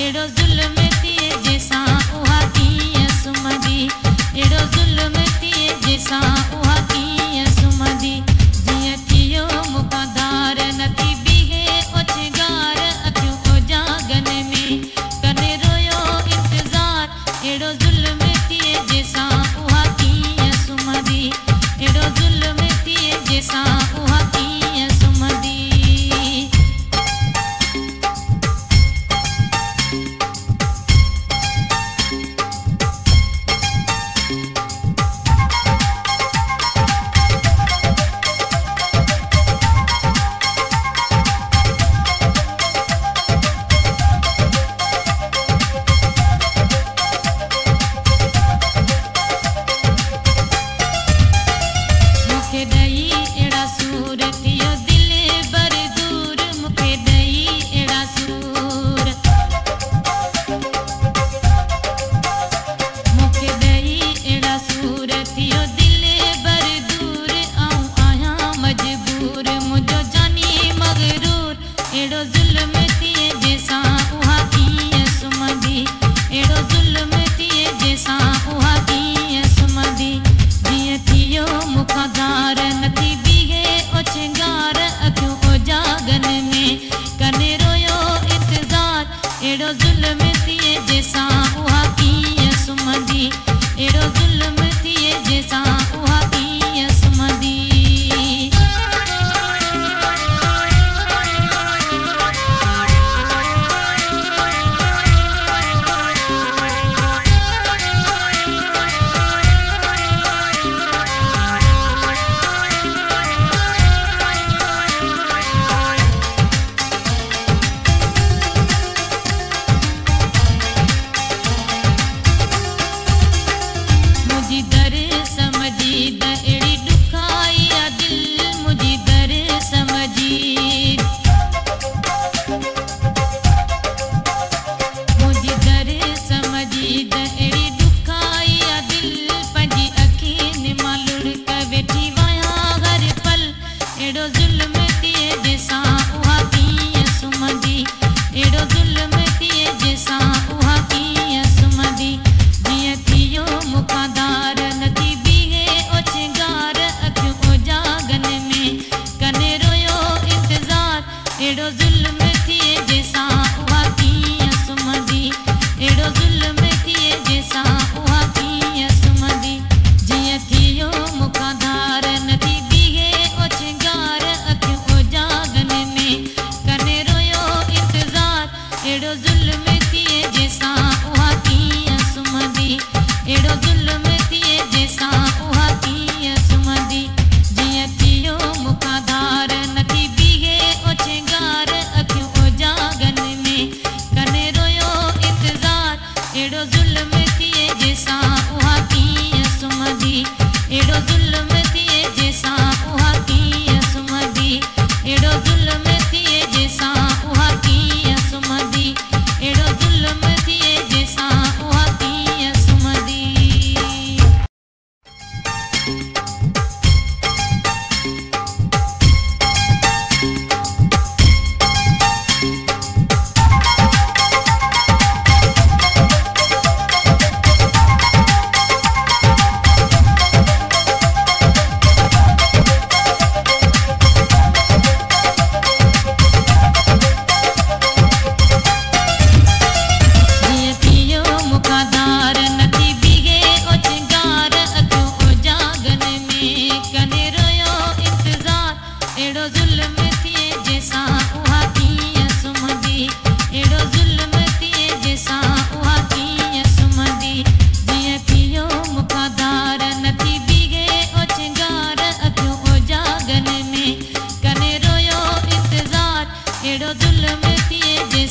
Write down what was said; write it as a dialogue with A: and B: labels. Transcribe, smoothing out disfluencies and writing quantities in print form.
A: एड़ो ज़ुल्म थिए जैसां उहा कीअं सुम्हंदी एड़ो ज़ुल्म थिए जैसां उहा कीअं सुम्हंदी जीअं थियो मूंखां धार नथी बीहे ओछगार अखियूं ओजागन में कने रोयो इंतज़ार एड़ो ज़ुल्म थिए जैसां उहा कीअं सुम्हंदी एड़ो ज़ुल्म थिए जैसां उहा कीअं सुम्हंदी एड़ो ज़ुल्म थिए जैसां उहा कीअं सुम्हंदी एड़ो ज़ुल्म थिए जैसां उहा कीअं सुम्हंदी जीअं थियो मूंखां धार नथी बीहे ओछगार अखियूं ओजागन में कने रोयो इंतज़ार एड़ो ज़ुल्म थिए जैसां उहा कीअं सुम्हंदी एड़ो ज़ुल्म थिए जैसां उहा कीअं सुम्हंदी एड़ो ज़ुल्म थिए जैसां उहा कीअं सुम्हंदी एड़ो ज़ुल्म थिए जैसां उहा कीअं सुम्हंदी जीअं थियो मूंखां धार नथी बीहे ओछगार अखियूं ओजागन में कने रोयो इंतज़ार एड़ो ज़ुल्म थिए जैसां उहा कीअं सुम्हंदी एड़ो ज़ुल्म थिए जैसां उहा कीअं सुम्हंदी जीअं थियो मूंखां धार नथी बीहे ओछगार अखियूं ओजागन में कने रोयो इंतज़ार एड़ो ज़ुल्म थिए जैसां उहा कीअं सुम्हंदी एड़ो ज़ुल्म